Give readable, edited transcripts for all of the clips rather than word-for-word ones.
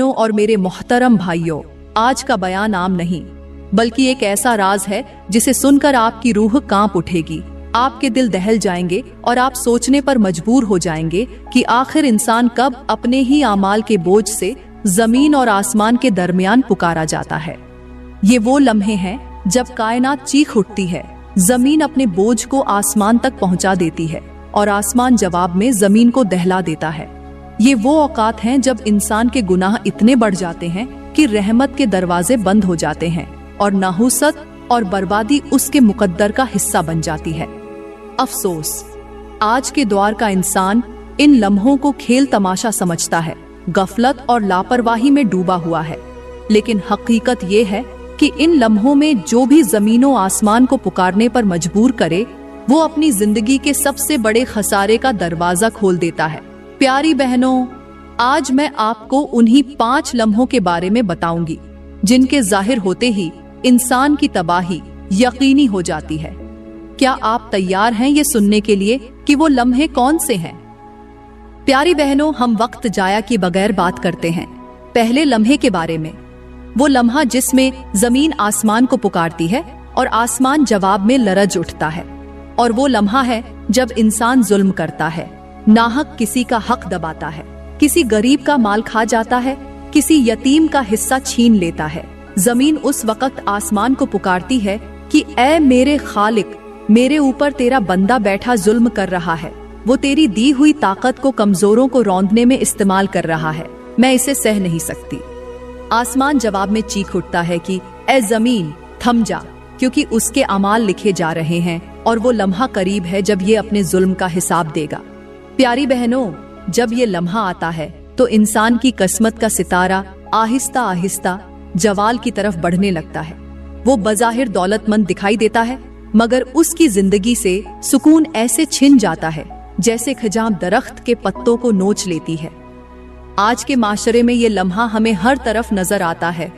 और मेरे मोहतरम भाइयों, आज का बयान आम नहीं बल्कि एक ऐसा राज है जिसे सुनकर आपकी रूह कांप उठेगी, आपके दिल दहल जाएंगे और आप सोचने पर मजबूर हो जाएंगे कि आखिर इंसान कब अपने ही आमाल के बोझ से जमीन और आसमान के दरमियान पुकारा जाता है। ये वो लम्हे हैं जब कायनात चीख उठती है, जमीन अपने बोझ को आसमान तक पहुंचा देती है और आसमान जवाब में जमीन को दहला देता है। ये वो औकात हैं जब इंसान के गुनाह इतने बढ़ जाते हैं कि रहमत के दरवाजे बंद हो जाते हैं और नाहुसत और बर्बादी उसके मुकद्दर का हिस्सा बन जाती है। अफसोस, आज के दौर का इंसान इन लम्हों को खेल तमाशा समझता है, गफलत और लापरवाही में डूबा हुआ है। लेकिन हकीकत ये है कि इन लम्हों में जो भी जमीनों आसमान को पुकारने पर मजबूर करे, वो अपनी जिंदगी के सबसे बड़े खसारे का दरवाजा खोल देता है। प्यारी बहनों, आज मैं आपको उन्हीं 5 लम्हों के बारे में बताऊंगी जिनके जाहिर होते ही इंसान की तबाही यकीनी हो जाती है। क्या आप तैयार हैं ये सुनने के लिए कि वो लम्हे कौन से हैं? प्यारी बहनों, हम वक्त जाया किए बगैर बात करते हैं पहले लम्हे के बारे में। वो लम्हा जिसमें जमीन आसमान को पुकारती है और आसमान जवाब में लरज उठता है। और वो लम्हा है जब इंसान जुल्म करता है, नाहक किसी का हक दबाता है, किसी गरीब का माल खा जाता है, किसी यतीम का हिस्सा छीन लेता है। जमीन उस वक्त आसमान को पुकारती है कि ऐ मेरे खालिक, मेरे ऊपर तेरा बंदा बैठा जुल्म कर रहा है, वो तेरी दी हुई ताकत को कमजोरों को रौंदने में इस्तेमाल कर रहा है, मैं इसे सह नहीं सकती। आसमान जवाब में चीख उठता है कि ऐ जमीन थम जा, क्योंकि उसके अमाल लिखे जा रहे हैं और वो लम्हा करीब है जब ये अपने जुल्म का हिसाब देगा। प्यारी बहनों, जब ये लम्हा आता है तो इंसान की किस्मत का सितारा आहिस्ता आहिस्ता जवाल की तरफ बढ़ने लगता है। वो बज़ाहिर दौलतमंद दिखाई देता है, मगर उसकी जिंदगी से सुकून ऐसे छिन जाता है जैसे खजाम दरख्त के पत्तों को नोच लेती है। आज के माशरे में ये लम्हा हमें हर तरफ नजर आता है।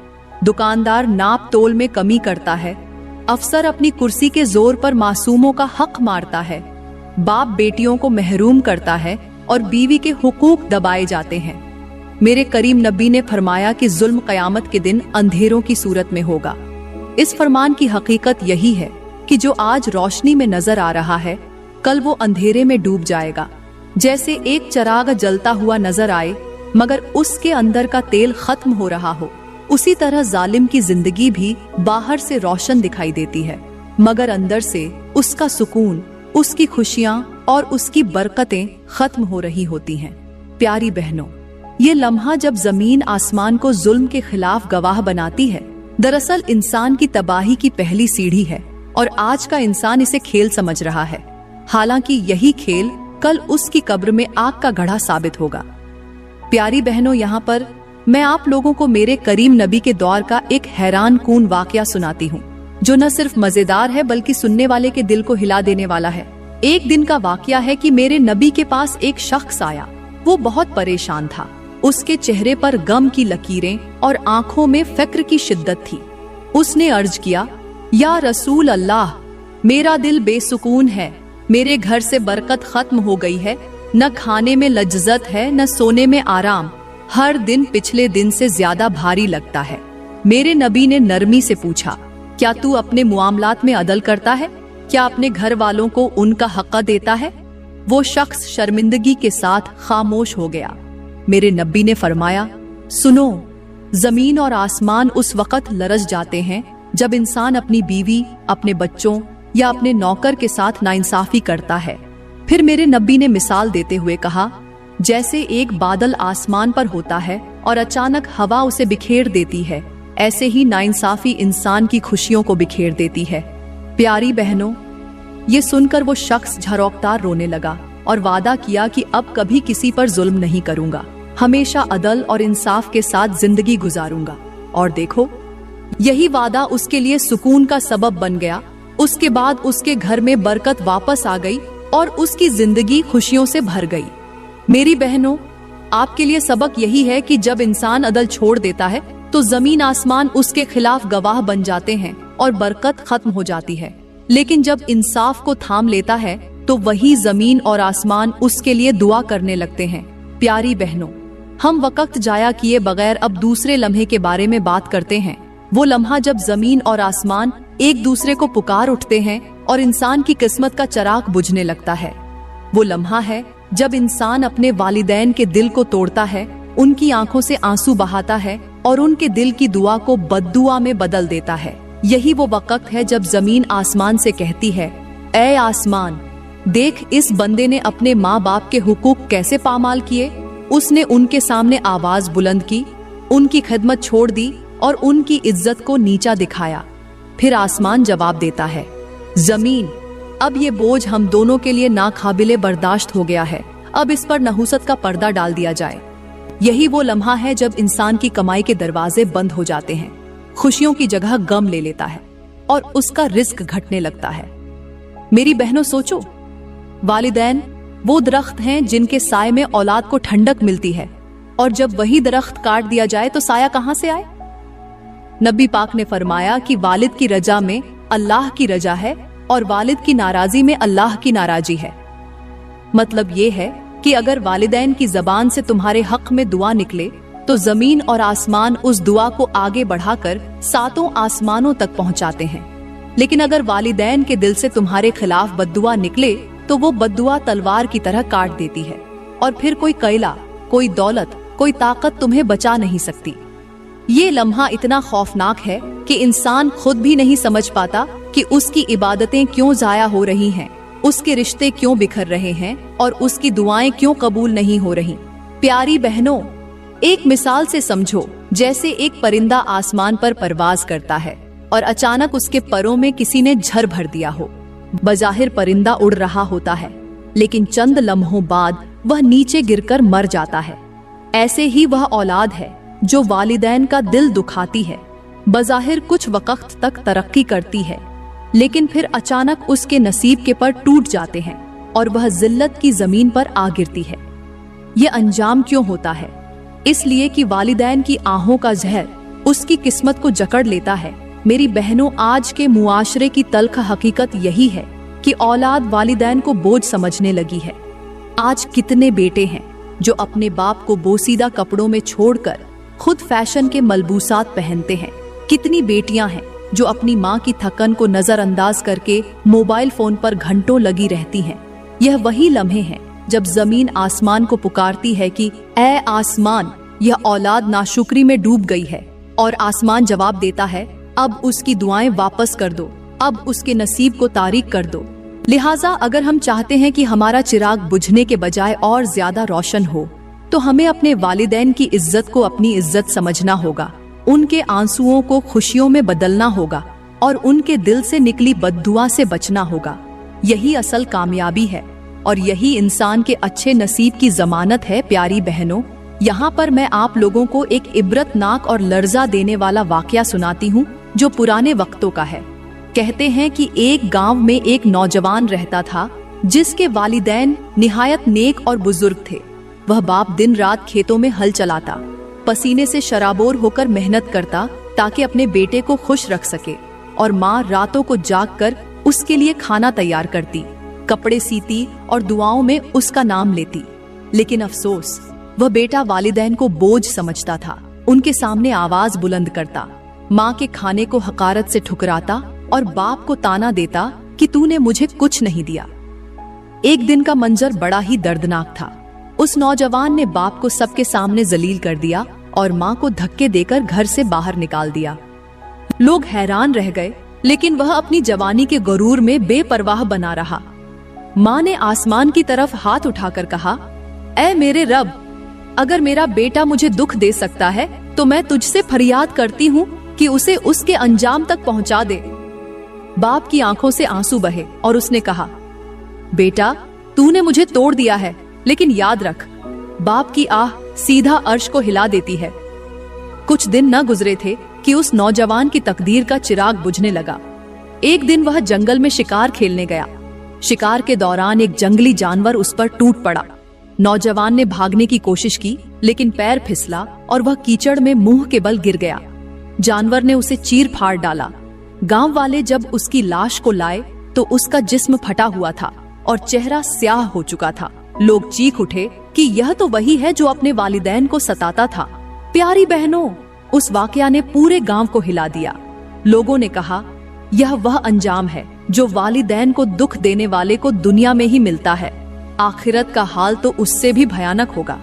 दुकानदार नाप तोल में कमी करता है, अफसर अपनी कुर्सी के जोर पर मासूमों का हक मारता है, बाप बेटियों को महरूम करता है और बीवी के हुकूक दबाए जाते हैं। मेरे करीम नबी ने फरमाया कि जुल्म कयामत के दिन अंधेरों की सूरत में होगा। इस फरमान की हकीकत यही है कि जो आज रोशनी में नजर आ रहा है, कल वो अंधेरे में डूब जाएगा। जैसे एक चराग जलता हुआ नजर आए मगर उसके अंदर का तेल खत्म हो रहा हो, उसी तरह जालिम की जिंदगी भी बाहर से रोशन दिखाई देती है मगर अंदर से उसका सुकून, उसकी खुशियां और उसकी बरकतें खत्म हो रही होती हैं। प्यारी बहनों, ये लम्हा जब जमीन आसमान को जुल्म के खिलाफ गवाह बनाती है, दरअसल इंसान की तबाही की पहली सीढ़ी है और आज का इंसान इसे खेल समझ रहा है। हालांकि यही खेल कल उसकी कब्र में आग का घड़ा साबित होगा। प्यारी बहनों, यहाँ पर मैं आप लोगों को मेरे करीम नबी के दौर का एक हैरान कून वाकया सुनाती हूँ, जो न सिर्फ मजेदार है बल्कि सुनने वाले के दिल को हिला देने वाला है। एक दिन का वाकया है कि मेरे नबी के पास एक शख्स आया। वो बहुत परेशान था, उसके चेहरे पर गम की लकीरें और आंखों में फिक्र की शिद्दत थी। उसने अर्ज किया, या रसूल अल्लाह, मेरा दिल बेसुकून है, मेरे घर से बरकत खत्म हो गई है, न खाने में लज्जत है न सोने में आराम, हर दिन पिछले दिन से ज्यादा भारी लगता है। मेरे नबी ने नरमी से पूछा, क्या तू अपने मुआमलात में अदल करता है? क्या अपने घर वालों को उनका हक देता है? वो शख्स शर्मिंदगी के साथ खामोश हो गया। मेरे नबी ने फरमाया, सुनो, जमीन और आसमान उस वक्त लरज जाते हैं जब इंसान अपनी बीवी, अपने बच्चों या अपने नौकर के साथ नाइंसाफी करता है। फिर मेरे नबी ने मिसाल देते हुए कहा, जैसे एक बादल आसमान पर होता है और अचानक हवा उसे बिखेर देती है, ऐसे ही नाइंसाफी इंसान की खुशियों को बिखेर देती है। प्यारी बहनों, ये सुनकर वो शख्स झरोकतार रोने लगा और वादा किया कि अब कभी किसी पर जुल्म नहीं करूंगा, हमेशा अदल और इंसाफ के साथ जिंदगी गुजारूंगा। और देखो, यही वादा उसके लिए सुकून का सबब बन गया। उसके बाद उसके घर में बरकत वापस आ गई और उसकी जिंदगी खुशियों से भर गई। मेरी बहनों, आपके लिए सबक यही है कि जब इंसान अदल छोड़ देता है तो जमीन आसमान उसके खिलाफ गवाह बन जाते हैं और बरकत खत्म हो जाती है। लेकिन जब इंसाफ को थाम लेता है तो वही जमीन और आसमान उसके लिए दुआ करने लगते हैं। प्यारी बहनों, हम वक्त जाया किए बगैर अब दूसरे लम्हे के बारे में बात करते हैं। वो लम्हा जब जमीन और आसमान एक दूसरे को पुकार उठते हैं और इंसान की किस्मत का चिराग बुझने लगता है। वो लम्हा है जब इंसान अपने वालिदैन के दिल को तोड़ता है, उनकी आंखों से आंसू बहाता है और उनके दिल की दुआ को बद्दुआ में बदल देता है। यही वो वक्त है जब जमीन आसमान से कहती है, ऐ आसमान, देख इस बंदे ने अपने माँ बाप के हुकूक कैसे पामाल किए। उसने उनके सामने आवाज बुलंद की, उनकी खिदमत छोड़ दी और उनकी इज्जत को नीचा दिखाया। फिर आसमान जवाब देता है, जमीन, अब ये बोझ हम दोनों के लिए नाकाबिले बर्दाश्त हो गया है, अब इस पर नहुसत का पर्दा डाल दिया जाए। यही वो लम्हा है जब इंसान की कमाई के दरवाजे बंद हो जाते हैं, खुशियों की जगह गम ले लेता है और उसका रिस्क घटने लगता है। मेरी बहनों, सोचो, वालिदैन वो दरख्त हैं जिनके साए में औलाद को ठंडक मिलती है, और जब वही दरख्त काट दिया जाए तो साया कहां से आए। नबी पाक ने फरमाया कि वालिद की रजा में अल्लाह की रजा है और वालिद की नाराजी में अल्लाह की नाराजी है। मतलब ये है कि अगर वालिदैन की जबान से तुम्हारे हक में दुआ निकले तो जमीन और आसमान उस दुआ को आगे बढ़ाकर 7 आसमानों तक पहुंचाते हैं। लेकिन अगर वालिदैन के दिल से तुम्हारे खिलाफ बद्दुआ निकले तो वो बद्दुआ तलवार की तरह काट देती है और फिर कोई कैला, कोई दौलत, कोई ताकत तुम्हें बचा नहीं सकती। ये लम्हा इतना खौफनाक है कि इंसान खुद भी नहीं समझ पाता कि उसकी इबादतें क्यों जाया हो रही हैं, उसके रिश्ते क्यों बिखर रहे हैं और उसकी दुआएं क्यों कबूल नहीं हो रही। प्यारी बहनों, एक मिसाल से समझो, जैसे एक परिंदा आसमान पर परवाज करता है और अचानक उसके परों में किसी ने झर भर दिया हो। बज़ाहिर परिंदा उड़ रहा होता है, लेकिन चंद लम्हों बाद वह नीचे गिरकर मर जाता है। ऐसे ही वह औलाद है जो वालिदैन का दिल दुखाती है। बज़ाहिर कुछ वक्त तक तरक्की करती है, लेकिन फिर अचानक उसके नसीब के पर टूट जाते हैं और वह जिल्लत की जमीन पर आ गिरती है। ये अंजाम क्यों होता है? इसलिए कि वालिदैन की आहों का जहर उसकी किस्मत को जकड़ लेता है। मेरी बहनों, आज के मुआशरे की तल्ख हकीकत यही है कि औलाद वालिदैन को बोझ समझने लगी है। आज कितने बेटे हैं जो अपने बाप को बोसीदा कपड़ों में छोड़कर खुद फैशन के मलबूसात पहनते हैं। कितनी बेटियां हैं जो अपनी माँ की थकन को नजरअंदाज करके मोबाइल फोन पर घंटों लगी रहती हैं। यह वही लम्हे हैं जब जमीन आसमान को पुकारती है कि ऐ आसमान, यह औलाद नाशुक्री में डूब गई है। और आसमान जवाब देता है, अब उसकी दुआएं वापस कर दो, अब उसके नसीब को तारीक कर दो। लिहाजा अगर हम चाहते हैं कि हमारा चिराग बुझने के बजाय और ज्यादा रोशन हो, तो हमें अपने वालिदैन की इज्जत को अपनी इज्जत समझना होगा, उनके आंसुओं को खुशियों में बदलना होगा और उनके दिल से निकली बद्दुआ से बचना होगा। यही असल कामयाबी है और यही इंसान के अच्छे नसीब की जमानत है। प्यारी बहनों, यहाँ पर मैं आप लोगों को एक इबरतनाक और लर्जा देने वाला वाकया सुनाती हूँ जो पुराने वक्तों का है। कहते हैं कि एक गांव में एक नौजवान रहता था जिसके वालिदैन निहायत नेक और बुजुर्ग थे। वह बाप दिन रात खेतों में हल चलाता, पसीने से शराबोर होकर मेहनत करता ताकि अपने बेटे को खुश रख सके, और माँ रातों को जागकर उसके लिए खाना तैयार करती, कपड़े सीती और दुआओं में उसका नाम लेती। लेकिन अफसोस, वह बेटा वालिदैन को बोझ समझता था, उनके सामने आवाज बुलंद करता, माँ के खाने को हकारत से ठुकराता और बाप को ताना देता कि तूने मुझे कुछ नहीं दिया। एक दिन का मंजर बड़ा ही दर्दनाक था। उस नौजवान ने बाप को सबके सामने जलील कर दिया और माँ को धक्के देकर घर से बाहर निकाल दिया। लोग हैरान रह गए, लेकिन वह अपनी जवानी के गुरूर में बेपरवाह बना रहा। माँ ने आसमान की तरफ हाथ उठाकर कहा, ऐ मेरे रब, अगर मेरा बेटा मुझे दुख दे सकता है तो मैं तुझसे फरियाद करती हूँ कि उसे उसके अंजाम तक पहुँचा दे। बाप की आंखों से आंसू बहे और उसने कहा, बेटा, तूने मुझे तोड़ दिया है, लेकिन याद रख, बाप की आह सीधा अर्श को हिला देती है। कुछ दिन न गुजरे थे कि उस नौजवान की तकदीर का चिराग बुझने लगा। एक दिन वह जंगल में शिकार खेलने गया। शिकार के दौरान एक जंगली जानवर उस पर टूट पड़ा। नौजवान ने भागने की कोशिश की, लेकिन पैर फिसला और वह कीचड़ में मुंह के बल गिर गया। जानवर ने उसे चीर फाड़ डाला। गांव वाले जब उसकी लाश को लाए तो उसका जिस्म फटा हुआ था और चेहरा स्याह हो चुका था। लोग चीख उठे कि यह तो वही है जो अपने वालिदैन को सताता था। प्यारी बहनों, उस वाकया ने पूरे गांव को हिला दिया। लोगों ने कहा, यह वह अंजाम है जो वालिदैन को दुख देने वाले को दुनिया में ही मिलता है। आखिरत का हाल तो उससे भी भयानक होगा।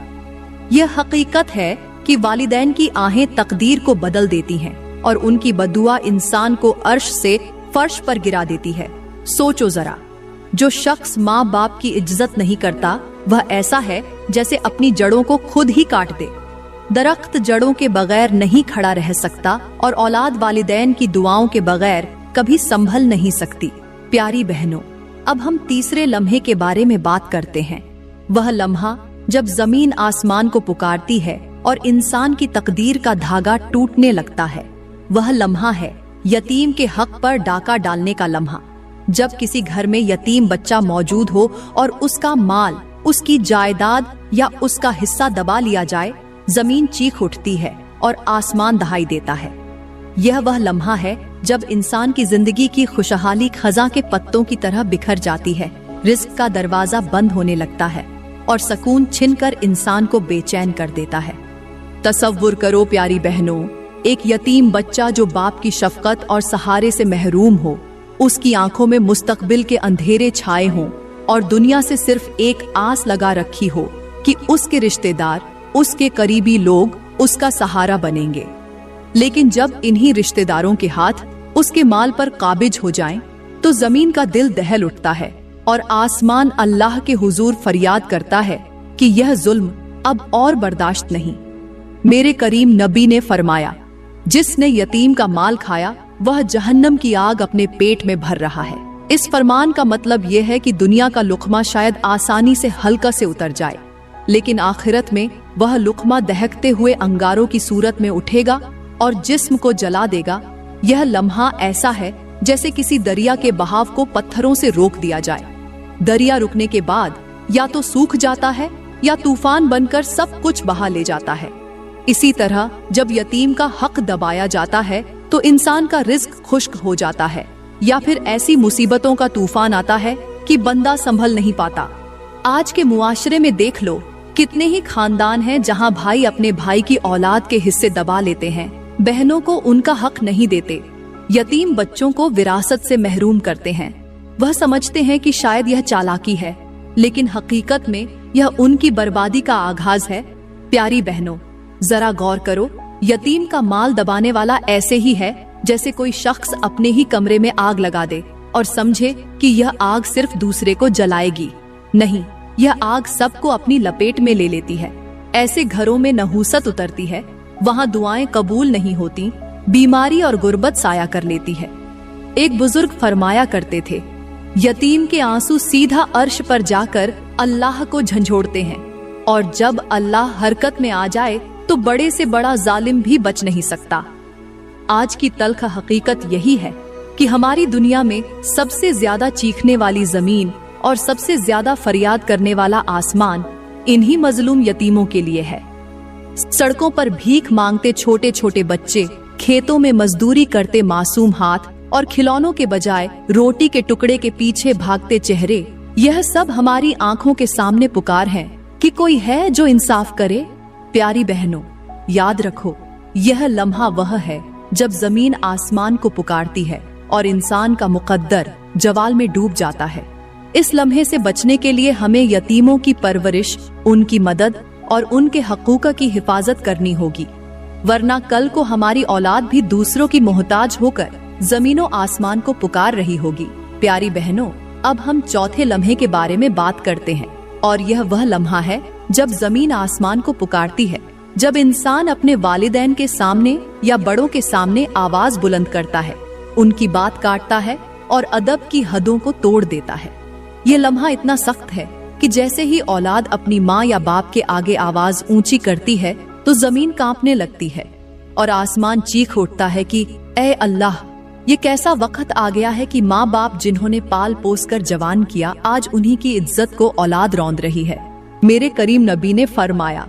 यह हकीकत है कि वालिदैन की आहें तकदीर को बदल देती हैं और उनकी बद्दुआ इंसान को अर्श से फर्श पर गिरा देती है। सोचो जरा, जो शख्स माँ बाप की इज्जत नहीं करता वह ऐसा है जैसे अपनी जड़ों को खुद ही काट दे। दरख्त जड़ों के बगैर नहीं खड़ा रह सकता और औलाद वालिदैन की दुआओं के बगैर कभी संभल नहीं सकती। प्यारी बहनों, अब हम तीसरे लम्हे के बारे में बात करते हैं। वह लम्हा जब जमीन आसमान को पुकारती है और इंसान की तकदीर का धागा टूटने लगता है। वह लम्हा है यतीम के हक पर डाका डालने का लम्हा। जब किसी घर में यतीम बच्चा मौजूद हो और उसका माल, उसकी जायदाद या उसका हिस्सा दबा लिया जाए, जमीन चीख उठती है और आसमान दहाई देता है। यह वह लम्हा है जब इंसान की जिंदगी की खुशहाली खज़ां के पत्तों की तरह बिखर जाती है, रिस्क का दरवाजा बंद होने लगता है और सुकून छिनकर इंसान को बेचैन कर देता है। तसव्वुर करो प्यारी बहनों, एक यतीम बच्चा जो बाप की शफकत और सहारे से महरूम हो, उसकी आंखों में मुस्तकबिल के अंधेरे छाए हों और दुनिया से सिर्फ एक आस लगा रखी हो कि उसके रिश्तेदार, उसके करीबी लोग उसका सहारा बनेंगे। लेकिन जब इन्हीं रिश्तेदारों के हाथ उसके माल पर काबिज हो जाएं, तो जमीन का दिल दहल उठता है और आसमान अल्लाह के हुजूर फरियाद करता है कि यह जुल्म अब और बर्दाश्त नहीं। मेरे करीम नबी ने फरमाया, जिसने यतीम का माल खाया वह जहन्नम की आग अपने पेट में भर रहा है। इस फरमान का मतलब यह है कि दुनिया का लुकमा शायद आसानी से हल्का से उतर जाए, लेकिन आखिरत में वह लुकमा दहकते हुए अंगारों की सूरत में उठेगा और जिस्म को जला देगा। यह लम्हा ऐसा है जैसे किसी दरिया के बहाव को पत्थरों से रोक दिया जाए। दरिया रुकने के बाद या तो सूख जाता है या तूफान बनकर सब कुछ बहा ले जाता है। इसी तरह जब यतीम का हक दबाया जाता है तो इंसान का रिज्क खुश्क हो जाता है, या फिर ऐसी मुसीबतों का तूफान आता है कि बंदा संभल नहीं पाता। आज के मुआशरे में देख लो, कितने ही खानदान हैं जहां भाई अपने भाई की औलाद के हिस्से दबा लेते हैं, बहनों को उनका हक नहीं देते, यतीम बच्चों को विरासत से महरूम करते हैं। वह समझते हैं कि शायद यह चालाकी है, लेकिन हकीकत में यह उनकी बर्बादी का आगाज है। प्यारी बहनों, जरा गौर करो, यतीम का माल दबाने वाला ऐसे ही है जैसे कोई शख्स अपने ही कमरे में आग लगा दे और समझे कि यह आग सिर्फ दूसरे को जलाएगी। नहीं, यह आग सबको अपनी लपेट में ले लेती है। ऐसे घरों में नहूसत उतरती है, वहाँ दुआएं कबूल नहीं होती, बीमारी और गुर्बत साया कर लेती है। एक बुजुर्ग फरमाया करते थे, यतीम के आंसू सीधा अर्श पर जाकर अल्लाह को झंझोड़ते हैं, और जब अल्लाह हरकत में आ जाए तो बड़े से बड़ा जालिम भी बच नहीं सकता। आज की तल्ख हकीकत यही है कि हमारी दुनिया में सबसे ज्यादा चीखने वाली जमीन और सबसे ज्यादा फरियाद करने वाला आसमान इन्हीं मजलूम यतीमों के लिए है। सड़कों पर भीख मांगते छोटे छोटे बच्चे, खेतों में मजदूरी करते मासूम हाथ और खिलौनों के बजाय रोटी के टुकड़े के पीछे भागते चेहरे, यह सब हमारी आंखों के सामने पुकार है कि कोई है जो इंसाफ करे। प्यारी बहनों, याद रखो, यह लम्हा वह है जब जमीन आसमान को पुकारती है और इंसान का मुकद्दर जवाल में डूब जाता है। इस लम्हे से बचने के लिए हमें यतीमों की परवरिश, उनकी मदद और उनके हकूक़ की हिफाजत करनी होगी, वरना कल को हमारी औलाद भी दूसरों की मोहताज होकर जमीनों आसमान को पुकार रही होगी। प्यारी बहनों, अब हम चौथे लम्हे के बारे में बात करते हैं, और यह वह लम्हा है जब जमीन आसमान को पुकारती है, जब इंसान अपने वालिदैन के सामने या बड़ों के सामने आवाज बुलंद करता है, उनकी बात काटता है और अदब की हदों को तोड़ देता है। ये लम्हा इतना सख्त है कि जैसे ही औलाद अपनी माँ या बाप के आगे आवाज ऊंची करती है तो जमीन कांपने लगती है और आसमान चीख उठता है कि ऐ अल्लाह, ये कैसा वक्त आ गया है कि माँ बाप जिन्होंने पाल पोस कर जवान किया, आज उन्हीं की इज्जत को औलाद रौंद रही है। मेरे करीम नबी ने फरमाया,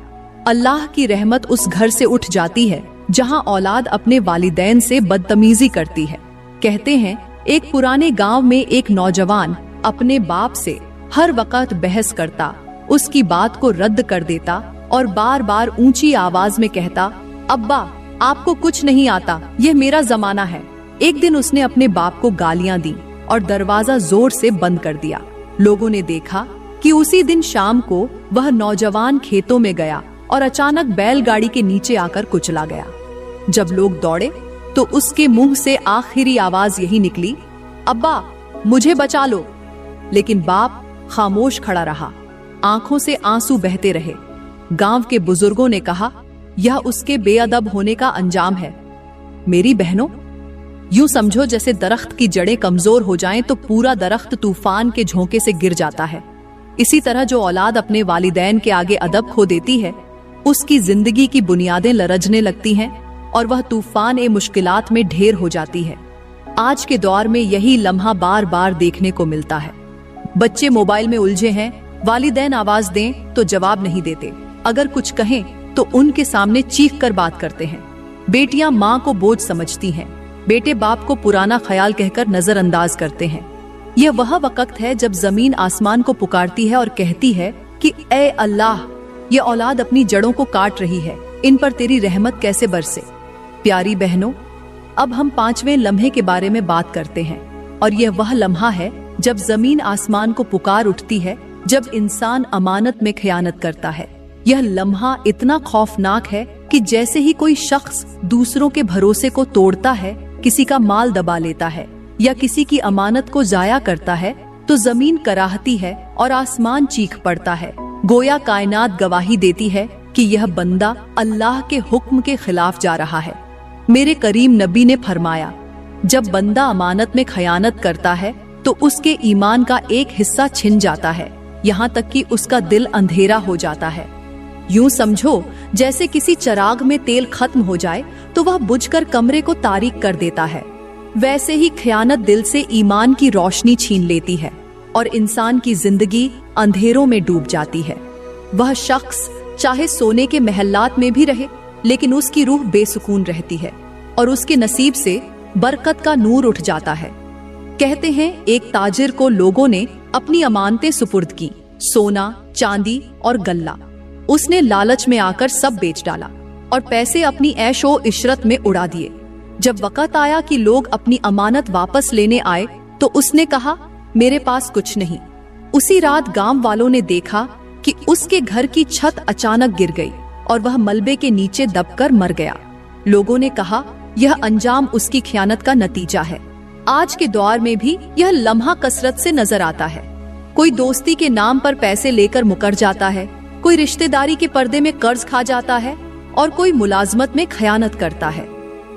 अल्लाह की रहमत उस घर से उठ जाती है जहाँ औलाद अपने वालिदैन से बदतमीजी करती है। कहते हैं, एक पुराने गांव में एक नौजवान अपने बाप से हर वक्त बहस करता उसकी बात को रद्द कर देता और बार बार ऊंची आवाज में कहता, अब्बा आपको कुछ नहीं आता, यह मेरा जमाना है। एक दिन उसने अपने बाप को गालियां दी और दरवाजा जोर से बंद कर दिया। लोगों ने देखा कि उसी दिन शाम को वह नौजवान खेतों में गया और अचानक बैलगाड़ी के नीचे आकर कुचला गया। जब लोग दौड़े तो उसके मुंह से आखिरी आवाज यही निकली, अब्बा मुझे बचा लो। लेकिन बाप खामोश खड़ा रहा, आंखों से आंसू बहते रहे। गांव के बुजुर्गों ने कहा, यह उसके बेअदब होने का अंजाम है। मेरी बहनों, यूं समझो जैसे दरख्त की जड़ें कमजोर हो जाएं तो पूरा दरख्त तूफान के झोंके से गिर जाता है। इसी तरह जो औलाद अपने वालिदैन के आगे अदब खो देती है, उसकी जिंदगी की बुनियादें लरजने लगती हैं और वह तूफान ए मुश्किलात में ढेर हो जाती है। आज के दौर में यही लम्हा बार बार देखने को मिलता है। बच्चे मोबाइल में उलझे हैं, वालिदैन आवाज दें तो जवाब नहीं देते, अगर कुछ कहें तो उनके सामने चीख कर बात करते हैं। बेटियां माँ को बोझ समझती हैं, बेटे बाप को पुराना ख्याल कहकर नजरअंदाज करते हैं। यह वह वक्त है जब जमीन आसमान को पुकारती है और कहती है कि ए अल्लाह, ये औलाद अपनी जड़ों को काट रही है, इन पर तेरी रहमत कैसे बरसे। प्यारी बहनों, अब हम 5वें लम्हे के बारे में बात करते हैं और यह वह लम्हा है जब जमीन आसमान को पुकार उठती है, जब इंसान अमानत में खयानत करता है। यह लम्हा इतना खौफनाक है कि जैसे ही कोई शख्स दूसरों के भरोसे को तोड़ता है, किसी का माल दबा लेता है या किसी की अमानत को जाया करता है, तो जमीन कराहती है और आसमान चीख पड़ता है। गोया कायनात गवाही देती है कि यह बंदा अल्लाह के हुक्म के खिलाफ जा रहा है। मेरे करीम नबी ने फरमाया, जब बंदा अमानत में खयानत करता है तो उसके ईमान का एक हिस्सा छिन जाता है, यहाँ तक कि उसका दिल अंधेरा हो जाता है। यूं समझो जैसे किसी चिराग में तेल खत्म हो जाए तो वह बुझकर कमरे को तारीक कर देता है। वैसे ही खयानत दिल से ईमान की रोशनी छीन लेती है और इंसान की जिंदगी अंधेरों में डूब जाती है। वह शख्स चाहे सोने के महल्लात में भी रहे, लेकिन उसकी रूह बेसुकून रहती है और उसके नसीब से बरकत का नूर उठ जाता है। कहते हैं एक ताजिर को लोगों ने अपनी अमानतें सुपुर्द की, सोना, चांदी और गल्ला। उसने लालच में आकर सब बेच डाला और पैसे अपनी ऐशो इशरत में उड़ा दिए। जब वक्त आया कि लोग अपनी अमानत वापस लेने आए तो उसने कहा, मेरे पास कुछ नहीं। उसी रात गांव वालों ने देखा कि उसके घर की छत अचानक गिर गई और वह मलबे के नीचे दबकर मर गया। लोगों ने कहा, यह अंजाम उसकी खयानत का नतीजा है। आज के दौर में भी यह लम्हा कसरत से नजर आता है। कोई दोस्ती के नाम पर पैसे लेकर मुकर जाता है, कोई रिश्तेदारी के पर्दे में कर्ज खा जाता है और कोई मुलाजमत में खयानत करता है।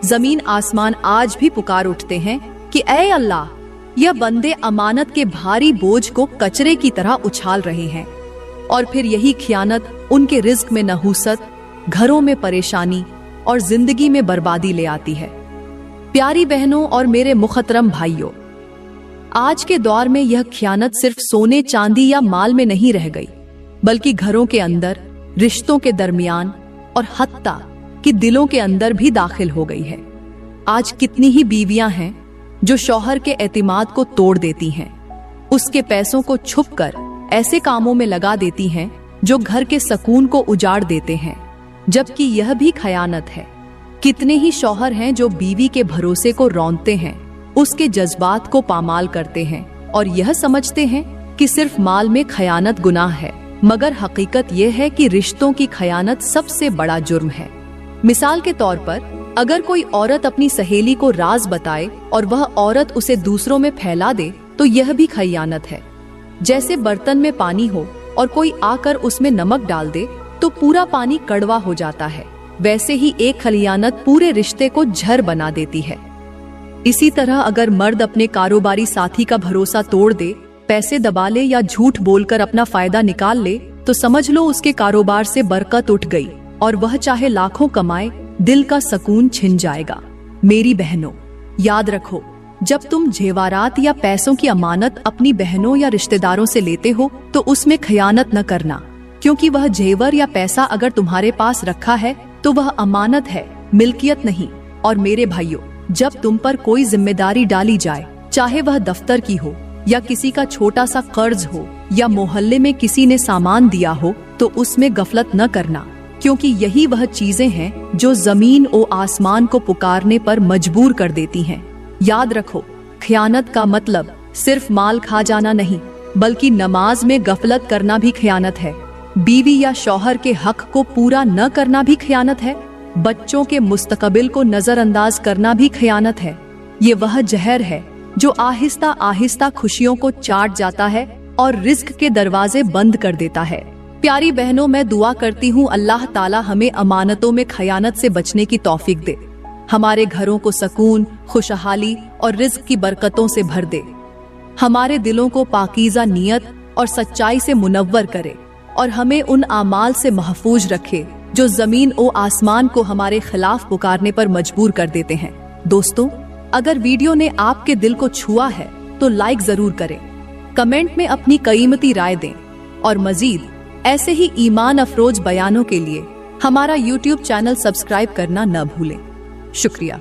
जमीन आसमान आज भी पुकार उठते हैं कि ऐ अल्लाह, यह बंदे अमानत के भारी बोझ को कचरे की तरह उछाल रहे हैं। और फिर यही खयानत उनके रिज्क में नहूसत, घरों में परेशानी और जिंदगी में बर्बादी ले आती है। प्यारी बहनों और मेरे मुखतरम भाइयों, आज के दौर में यह खयानत सिर्फ सोने, चांदी या माल में नहीं रह गई, बल्कि घरों के अंदर, रिश्तों के दरमियान और हत्ता कि दिलों के अंदर भी दाखिल हो गई है। आज कितनी ही बीवियां हैं जो शौहर के एतिमाद को तोड़ देती हैं, उसके पैसों को छुपकर ऐसे कामों में लगा देती हैं जो घर के सुकून को उजाड़ देते हैं, जबकि यह भी खयानत है। कितने ही शौहर हैं जो बीवी के भरोसे को रौंदते हैं, उसके जज्बात को पामाल करते हैं और यह समझते हैं कि सिर्फ माल में खयानत गुनाह है, मगर हकीकत यह है कि रिश्तों की खयानत सबसे बड़ा जुर्म है। मिसाल के तौर पर, अगर कोई औरत अपनी सहेली को राज बताए और वह औरत उसे दूसरों में फैला दे तो यह भी खयानत है। जैसे बर्तन में पानी हो और कोई आकर उसमें नमक डाल दे तो पूरा पानी कड़वा हो जाता है, वैसे ही एक खयानत पूरे रिश्ते को झर बना देती है। इसी तरह अगर मर्द अपने कारोबारी साथी का भरोसा तोड़ दे, पैसे दबा ले या झूठ बोलकर अपना फायदा निकाल ले, तो समझ लो उसके कारोबार से बरकत उठ गई और वह चाहे लाखों कमाए, दिल का सुकून छिन जाएगा। मेरी बहनों, याद रखो, जब तुम जेवरात या पैसों की अमानत अपनी बहनों या रिश्तेदारों से लेते हो तो उसमें खयानत न करना, क्योंकि वह जेवर या पैसा अगर तुम्हारे पास रखा है तो वह अमानत है, मिल्कियत नहीं। और मेरे भाइयों, जब तुम पर कोई जिम्मेदारी डाली जाए, चाहे वह दफ्तर की हो या किसी का छोटा सा कर्ज हो, या मोहल्ले में किसी ने सामान दिया हो तो उसमें गफलत न करना, क्योंकि यही वह चीजें हैं जो जमीन और आसमान को पुकारने पर मजबूर कर देती हैं। याद रखो, खयानत का मतलब सिर्फ माल खा जाना नहीं, बल्कि नमाज में गफलत करना भी खयानत है। बीवी या शौहर के हक को पूरा न करना भी खयानत है। बच्चों के मुस्तकबिल को नजरअंदाज करना भी खयानत है। ये वह जहर है जो आहिस्ता आहिस्ता खुशियों को चाट जाता है और रिज्क के दरवाजे बंद कर देता है। प्यारी बहनों, मैं दुआ करती हूँ अल्लाह ताला हमें अमानतों में खयानत से बचने की तौफीक दे, हमारे घरों को सुकून, खुशहाली और रिज्क की बरकतों से भर दे, हमारे दिलों को पाकीज़ा नियत और सच्चाई से मुनव्वर करे और हमें उन आमाल से महफूज रखे जो जमीन और आसमान को हमारे खिलाफ पुकारने पर मजबूर कर देते हैं। दोस्तों, अगर वीडियो ने आपके दिल को छुआ है तो लाइक जरूर करें, कमेंट में अपनी कीमती राय दें और मजीद ऐसे ही ईमान अफरोज बयानों के लिए हमारा YouTube चैनल सब्सक्राइब करना न भूलें। शुक्रिया।